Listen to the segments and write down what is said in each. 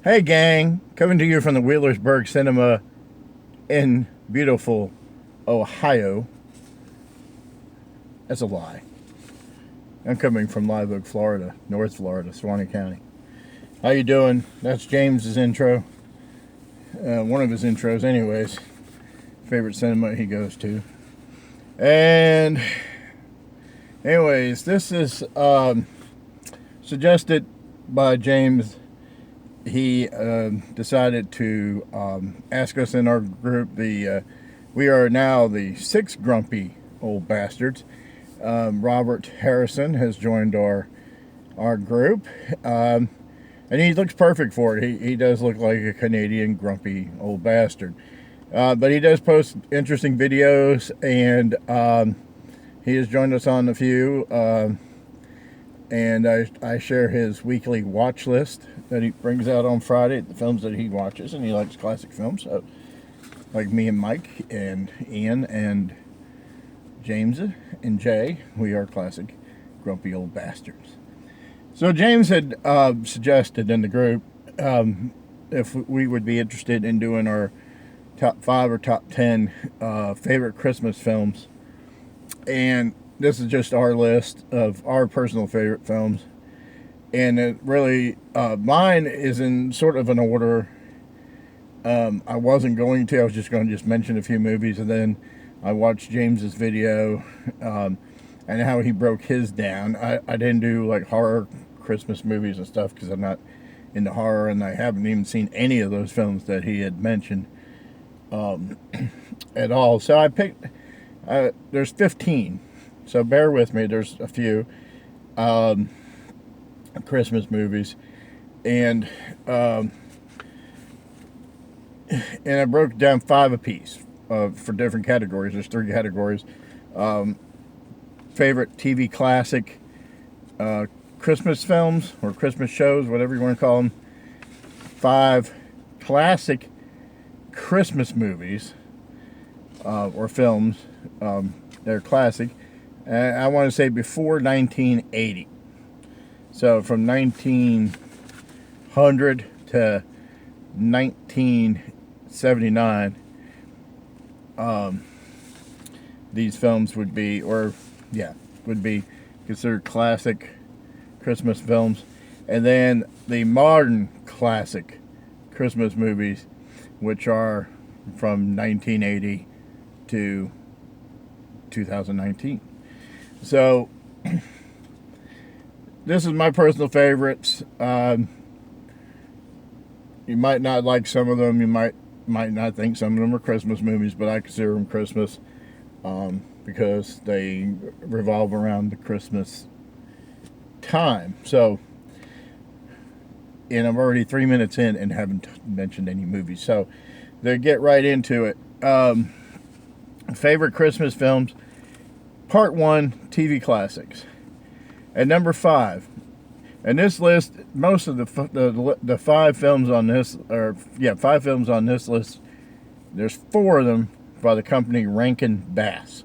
Hey, gang, coming to you from the Wheelersburg Cinema in beautiful Ohio. That's a lie. I'm coming from Live Oak, Florida, North Florida, Suwannee County. How you doing? That's James's intro. One of his intros, anyways. Favorite cinema he goes to. And, anyways, this is suggested by James. He decided to ask us in our group. We are now the 6 grumpy old bastards. Robert Harrison has joined our group, and he looks perfect for it. He does look like a Canadian grumpy old bastard, but he does post interesting videos, and he has joined us on a few. And I share his weekly watch list that he brings out on Friday, the films that he watches, and he likes classic films. So, like me and Mike and Ian and James and Jay, we are classic grumpy old bastards. So James had suggested in the group if we would be interested in doing our top 5 or top 10 favorite Christmas films. And this is just our list of our personal favorite films. And it really, mine is in sort of an order. I wasn't going to. I was just going to just mention a few movies, and then I watched James's video and how he broke his down. I didn't do like horror Christmas movies and stuff because I'm not into horror, and I haven't even seen any of those films that he had mentioned at all. So I picked. There's 15. So bear with me. There's a few Christmas movies, and I broke down 5 apiece for different categories. There's 3 categories: favorite TV classic, Christmas films or Christmas shows, whatever you want to call them. 5 classic Christmas movies or films. They're classic. I want to say before 1980. So from 1900 to 1979, these films would be considered classic Christmas films. And then the modern classic Christmas movies, which are from 1980 to 2019. So this is my personal favorites. You might not like some of them. You might not think some of them are Christmas movies, but I consider them Christmas because they revolve around the Christmas time. So, and I'm already 3 minutes in and haven't mentioned any movies. So, they get right into it. Favorite Christmas films. Part 1, TV classics. At number 5, and this list, most of the 5 films on this, 5 films on this list, there's 4 of them by the company Rankin Bass,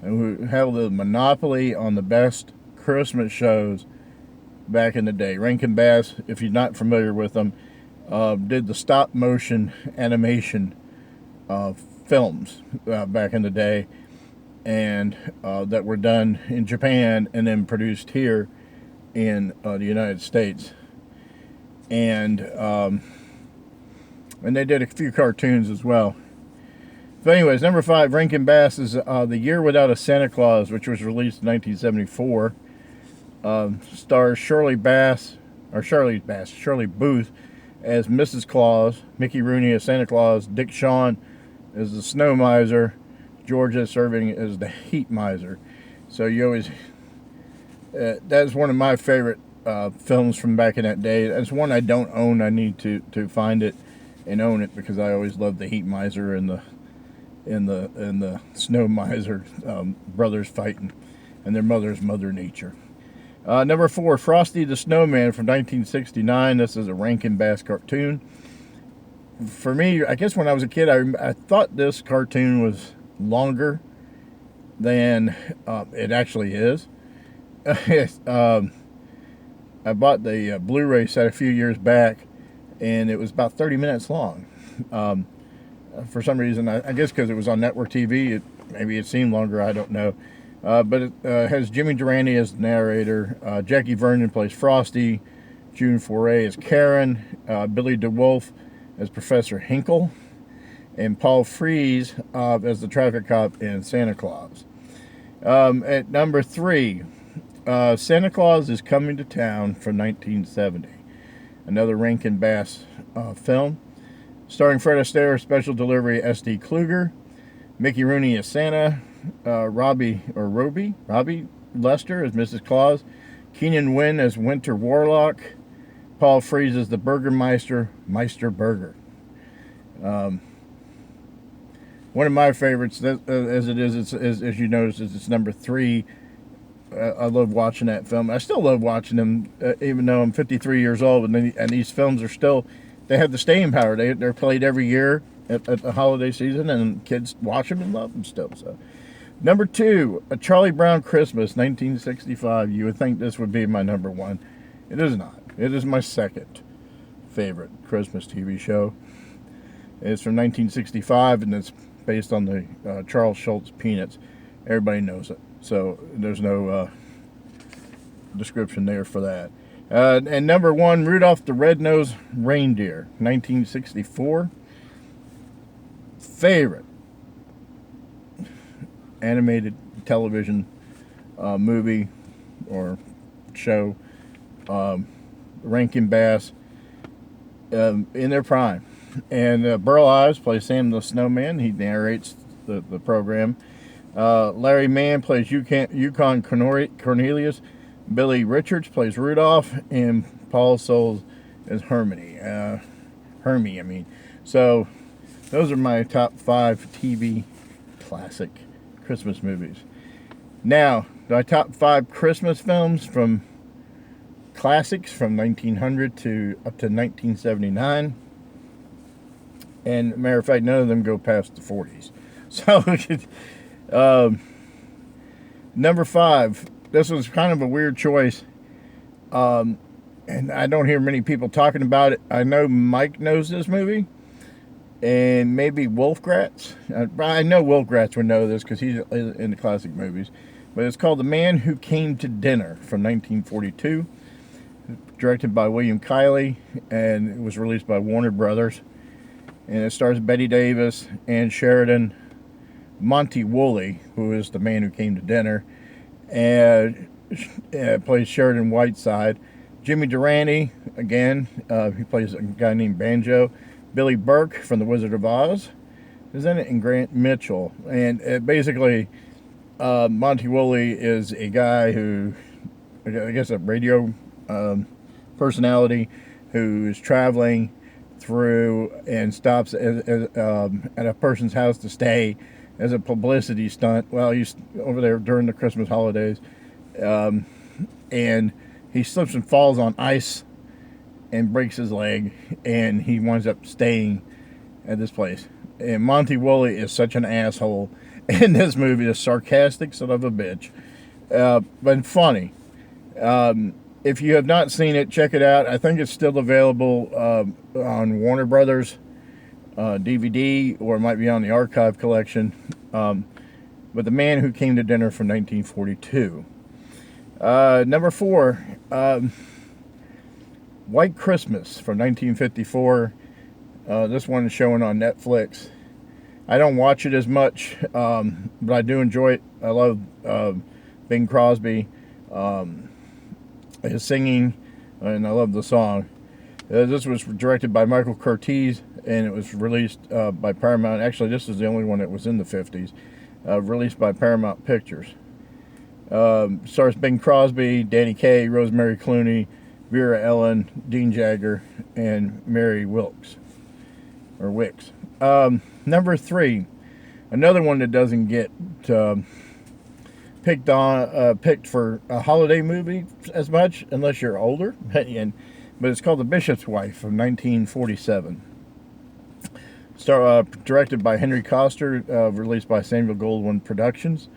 who held the monopoly on the best Christmas shows back in the day. Rankin Bass, if you're not familiar with them, did the stop motion animation films back in the day, and that were done in Japan and then produced here in the United States. And they did a few cartoons as well. But anyways, number 5, Rankin Bass is The Year Without a Santa Claus, which was released in 1974. Stars Shirley Booth as Mrs. Claus, Mickey Rooney as Santa Claus, Dick Shawn as the Snow Miser, Georgia serving as the Heat Miser. So you always, that's one of my favorite films from back in that day. That's one I don't own. I need to find it and own it because I always loved the Heat Miser and the Snow Miser brothers fighting, and their mother's Mother Nature. Number 4, Frosty the Snowman from 1969. This is a Rankin Bass cartoon. For me, I guess when I was a kid, I thought this cartoon was longer than it actually is. I bought the Blu-ray set a few years back, and it was about 30 minutes long. For some reason, I guess because it was on network TV, maybe it seemed longer, I don't know. But it has Jimmy Durante as the narrator. Jackie Vernon plays Frosty. June Foray as Karen. Billy DeWolf as Professor Hinkle. And Paul Frees as the traffic cop in Santa Claus. At number 3, Santa Claus is Coming to Town from 1970. Another Rankin Bass film. Starring Fred Astaire, special delivery S.D. Kluger. Mickey Rooney as Santa. Robbie Lester as Mrs. Claus. Keenan Wynn as Winter Warlock. Paul Frees as the Burgermeister, Meister Burger. One of my favorites, as it is, as you notice, it's number 3. I love watching that film. I still love watching them, even though I'm 53 years old, and these films are still, they have the staying power. They're played every year at the holiday season, and kids watch them and love them still. So, number 2, A Charlie Brown Christmas, 1965. You would think this would be my number 1. It is not. It is my second favorite Christmas TV show. It's from 1965, and it's based on the Charles Schulz Peanuts. Everybody knows it, so there's no description there for that. And number 1, Rudolph the Red-Nosed Reindeer, 1964. Favorite animated television movie or show. Rankin Bass in their prime. And Burl Ives plays Sam the Snowman. He narrates the program. Larry Mann plays Yukon Cornelius. Billy Richards plays Rudolph. And Paul Soles is Hermie. So those are my top 5 TV classic Christmas movies. Now, my top 5 Christmas films from classics from 1900 to up to 1979. And matter of fact, none of them go past the 40s. So, number 5, this was kind of a weird choice. And I don't hear many people talking about it. I know Mike knows this movie. And maybe Wolfgratz. I know Wolfgratz would know this because he's in the classic movies. But it's called The Man Who Came to Dinner from 1942. Directed by William Kiley. And it was released by Warner Brothers. And it stars Betty Davis, Ann Sheridan, Monty Woolley, who is the man who came to dinner, and plays Sheridan Whiteside. Jimmy Durante, again, he plays a guy named Banjo. Billy Burke from The Wizard of Oz is in it, and Grant Mitchell. And basically, Monty Woolley is a guy who, I guess, a radio personality who is traveling through and stops at a person's house to stay as a publicity stunt while he's over there during the Christmas holidays. And he slips and falls on ice and breaks his leg, and he winds up staying at this place. And Monty Woolley is such an asshole in this movie, a sarcastic son of a bitch, but funny. If you have not seen it, check it out. I think it's still available on Warner Brothers DVD, or it might be on the archive collection. But The Man Who Came to Dinner from 1942. Number 4, White Christmas from 1954. This one is showing on Netflix. I don't watch it as much, but I do enjoy it. I love Bing Crosby. His singing, and I love the song. This was directed by Michael Curtiz, and it was released by Paramount. Actually, this is the only one that was in the 50s. Released by Paramount Pictures. Stars Bing Crosby, Danny Kaye, Rosemary Clooney, Vera Ellen, Dean Jagger, and Mary Wilkes. Or Wicks. Number 3, another one that doesn't get picked for a holiday movie as much unless you're older, but it's called The Bishop's Wife from 1947. Directed by Henry Koster, released by Samuel Goldwyn Productions.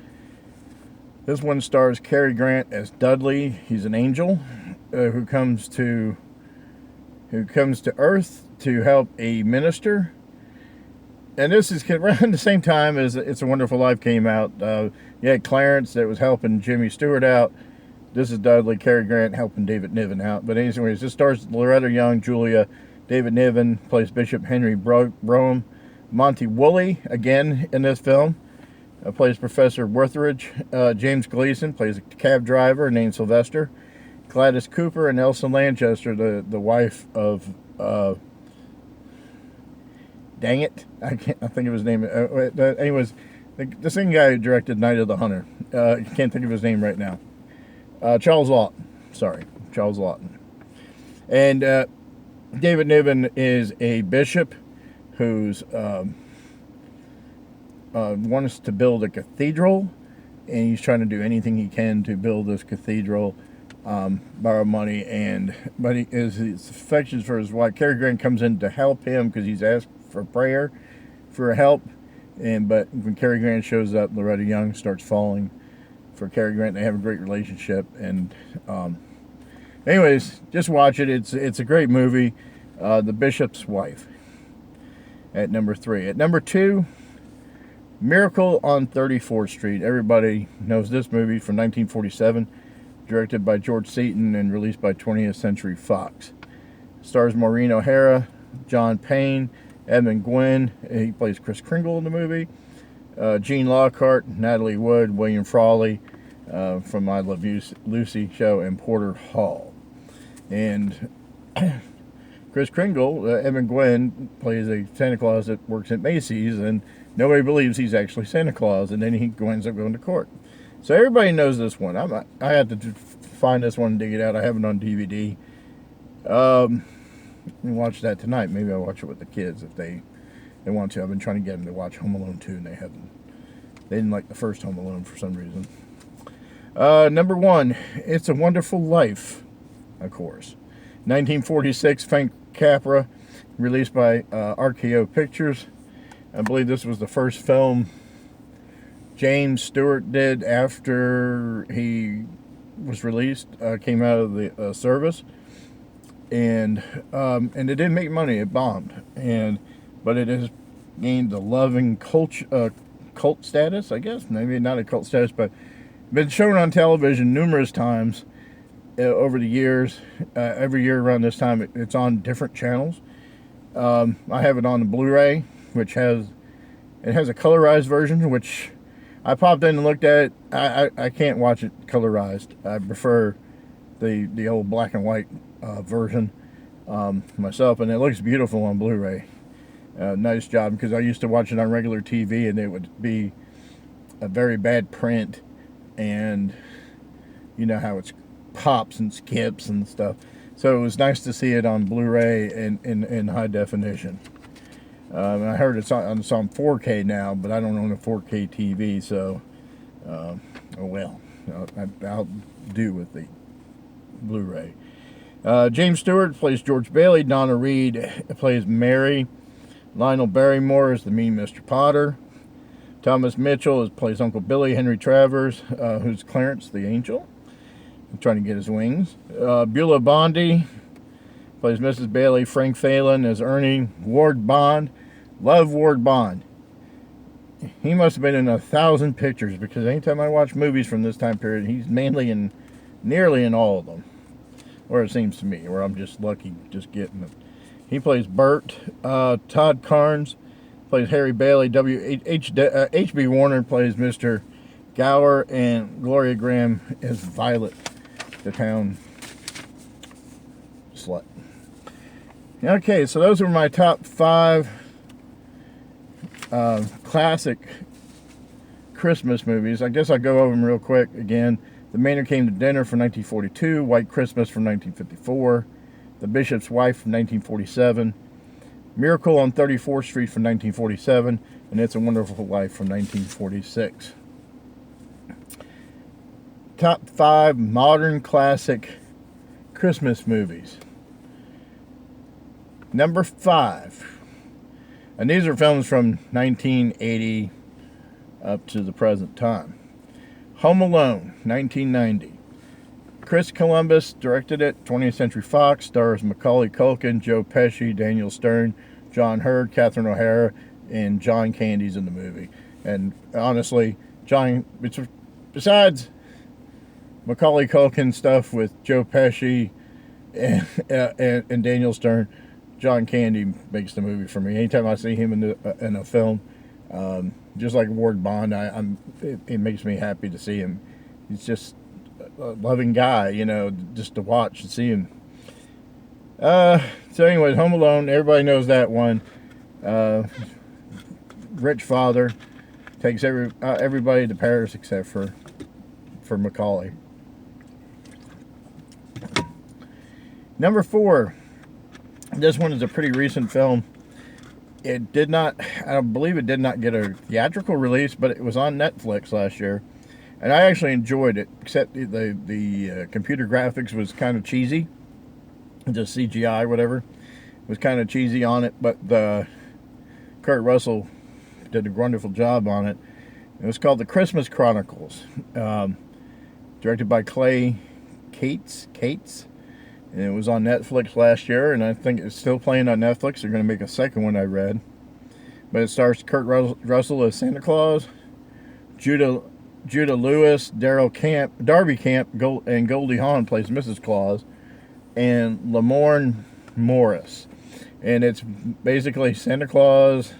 This one stars Cary Grant as Dudley. He's an angel who comes to who comes to Earth to help a minister. And this is around the same time as It's a Wonderful Life came out. You had Clarence that was helping Jimmy Stewart out. This is Dudley, Cary Grant helping David Niven out. But anyways, this stars Loretta Young, Julia. David Niven plays Bishop Henry Brougham. Monty Woolley, again in this film, plays Professor Wutheridge. James Gleason plays a cab driver named Sylvester. Gladys Cooper and Elsa Lanchester, the wife of... dang it, I think of his name. Anyways, the same guy who directed Night of the Hunter. I can't think of his name right now. Charles Lawton. Sorry, Charles Lawton. And David Niven is a bishop who's wants to build a cathedral, and he's trying to do anything he can to build this cathedral, borrow money, but his affections for his wife. Cary Grant comes in to help him because he's asked for prayer for help, but when Cary Grant shows up, Loretta Young starts falling for Cary Grant. They have a great relationship, and anyways, just watch it. It's a great movie. The Bishop's Wife at number 3. At number 2, Miracle on 34th Street. Everybody knows this movie from 1947, directed by George Seaton and released by 20th Century Fox. Stars Maureen O'Hara, John Payne, Edmund Gwynn, he plays Kris Kringle in the movie. Gene Lockhart, Natalie Wood, William Frawley from I Love Lucy show, and Porter Hall. And Kris Kringle, Edmund Gwynn, plays a Santa Claus that works at Macy's, and nobody believes he's actually Santa Claus, and then he ends up going to court. So everybody knows this one. I had to find this one and dig it out. I have it on DVD. Watch that tonight. Maybe I'll watch it with the kids if they want to. I've been trying to get them to watch Home Alone 2, and they didn't like the first Home Alone for some reason. Number 1, It's a Wonderful Life, of course. 1946, Frank Capra, released by RKO Pictures. I believe this was the first film James Stewart did after he was released, came out of the service. And it didn't make money. It bombed, but it has gained a loving cult status, I guess. Maybe not a cult status, but been shown on television numerous times over the years. Every year around this time, it's on different channels. I have it on the Blu-ray, which has a colorized version, which I popped in and looked at it. I can't watch it colorized. I prefer the old black and white version myself, and it looks beautiful on Blu-ray. Nice job, because I used to watch it on regular TV, and it would be a very bad print, and you know how it pops and skips and stuff. So it was nice to see it on Blu-ray in high definition. I heard it's on 4K now, but I don't own a 4K TV, so oh well, I'll do with the Blu-ray. James Stewart plays George Bailey. Donna Reed plays Mary. Lionel Barrymore is the mean Mr. Potter. Thomas Mitchell plays Uncle Billy. Henry Travers, who's Clarence the Angel, trying to get his wings. Beulah Bondi plays Mrs. Bailey. Frank Phelan as Ernie. Ward Bond. Love Ward Bond. He must have been in 1,000 pictures, because anytime I watch movies from this time period, he's nearly in all of them. Or it seems to me, or I'm just lucky just getting it. He plays Bert. Todd Carnes plays Harry Bailey. H.B. Warner plays Mr. Gower, and Gloria Graham is Violet, the town slut. Okay, so those are my top 5 classic Christmas movies. I guess I'll go over them real quick again. The Maynard Came to Dinner from 1942, White Christmas from 1954, The Bishop's Wife from 1947, Miracle on 34th Street from 1947, and It's a Wonderful Life from 1946. Top 5 modern classic Christmas movies. Number 5, and these are films from 1980 up to the present time. Home Alone, 1990. Chris Columbus directed it. 20th Century Fox, stars Macaulay Culkin, Joe Pesci, Daniel Stern, John Hurd, Catherine O'Hara, and John Candy's in the movie. And honestly, besides Macaulay Culkin stuff with Joe Pesci and Daniel Stern, John Candy makes the movie for me. Anytime I see him in a film, just like Ward Bond, it makes me happy to see him. He's just a loving guy, just to watch and see him. So anyways, Home Alone, everybody knows that one. Rich father takes everybody to Paris except for Macaulay. Number 4. This one is a pretty recent film. It did not, I believe it did not get a theatrical release, but it was on Netflix last year. And I actually enjoyed it, except the computer graphics was kind of cheesy. Just CGI, whatever. It was kind of cheesy on it, but Kurt Russell did a wonderful job on it. It was called The Christmas Chronicles. Directed by Clay Cates. And it was on Netflix last year, and I think it's still playing on Netflix. They're going to make a second one, I read. But it stars Kurt Russell as Santa Claus, Judah Lewis, Darby Camp, and Goldie Hawn plays Mrs. Claus, and Lamorne Morris. And it's basically Santa Claus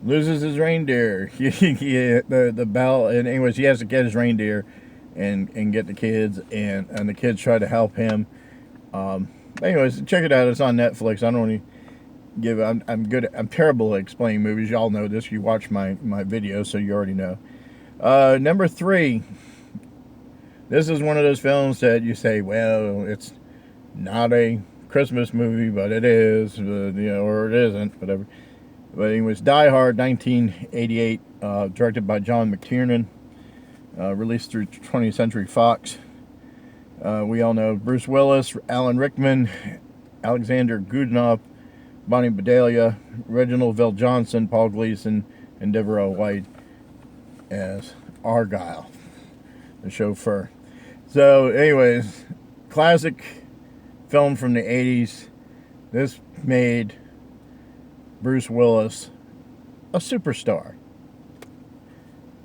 loses his reindeer. the bell, and anyways, he has to get his reindeer and get the kids, and the kids try to help him. Anyways, check it out. It's on Netflix. I don't really I'm terrible at explaining movies. Y'all know this. You watch my videos, so you already know. Number 3. This is one of those films that you say, well, it's not a Christmas movie, but it is, or it isn't, whatever. But it was Die Hard, 1988, directed by John McTiernan, released through 20th Century Fox. We all know Bruce Willis, Alan Rickman, Alexander Goodenough, Bonnie Bedelia, Reginald VelJohnson, Paul Gleason, and Deborah White as Argyle, the chauffeur. So, anyways, classic film from the 80s. This made Bruce Willis a superstar.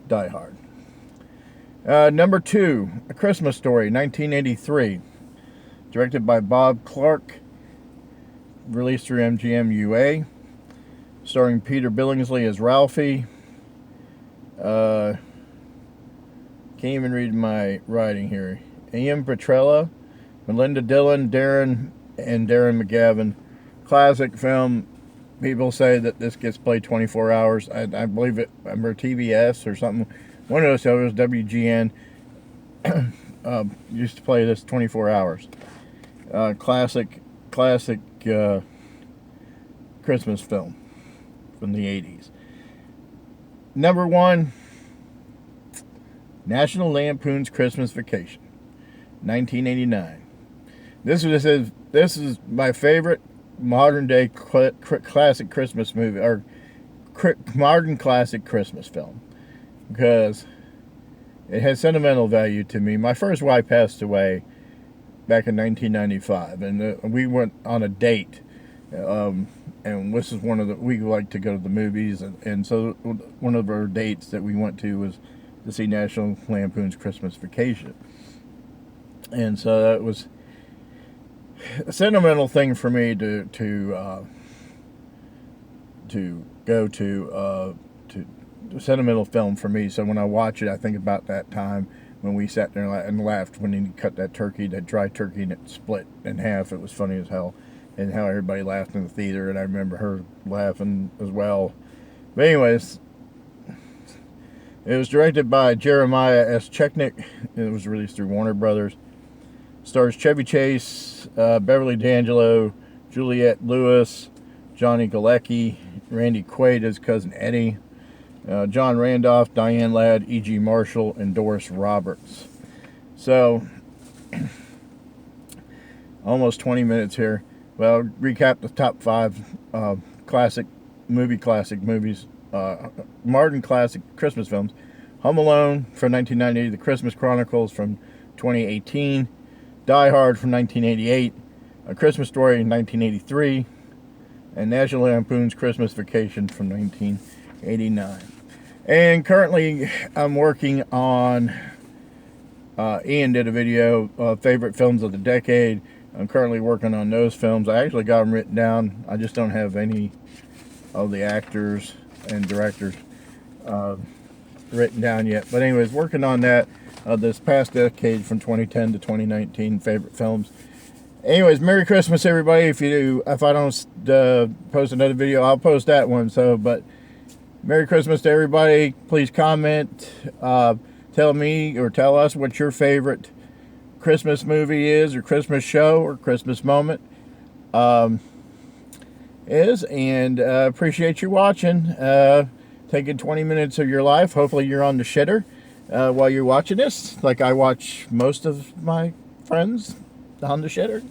Die Hard. Number 2, A Christmas Story, 1983. Directed by Bob Clark. Released through MGM UA. Starring Peter Billingsley as Ralphie. Can't even read my writing here. Ian Petrella, Melinda Dillon, Darren McGavin. Classic film. People say that this gets played 24 hours. I believe it. I remember TBS or something. One of those shows, WGN, used to play this 24 hours. Classic Christmas film from the 80s. Number 1, National Lampoon's Christmas Vacation, 1989. This is my favorite modern day classic Christmas movie, or modern classic Christmas film, because it has sentimental value to me. My first wife passed away back in 1995, and we went on a date, and this is we like to go to the movies, and so one of our dates that we went to was to see National Lampoon's Christmas Vacation. And so that was a sentimental thing for me to go to a sentimental film for me. So when I watch it, I think about that time when we sat there and laughed when he cut that dry turkey, and it split in half. It was funny as hell, and how everybody laughed in the theater, and I remember her laughing as well. But anyways, it was directed by Jeremiah S. Chechnik. It was released through Warner Brothers. Stars Chevy Chase, Beverly D'Angelo, Juliette Lewis, Johnny Galecki, Randy Quaid as Cousin Eddie, John Randolph, Diane Ladd, E.G. Marshall, and Doris Roberts. So, almost 20 minutes here. Well, recap the top 5 classic movies, modern classic Christmas films. Home Alone from 1990, The Christmas Chronicles from 2018, Die Hard from 1988, A Christmas Story in 1983, and National Lampoon's Christmas Vacation from 1989. And currently I'm working on, Ian did a video, favorite films of the decade. I'm currently working on those films. I actually got them written down. I just don't have any of the actors and directors written down yet. But anyways, working on that this past decade from 2010 to 2019, favorite films. Anyways, Merry Christmas, everybody. If I don't post another video, I'll post that one. So, but Merry Christmas to everybody. Please comment. Tell me or tell us what your favorite Christmas movie is, or Christmas show, or Christmas moment is. And appreciate you watching. Taking 20 minutes of your life. Hopefully you're on the shitter while you're watching this, like I watch most of my friends on the shitter.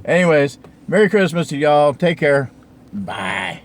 Anyways, Merry Christmas to y'all. Take care. Bye.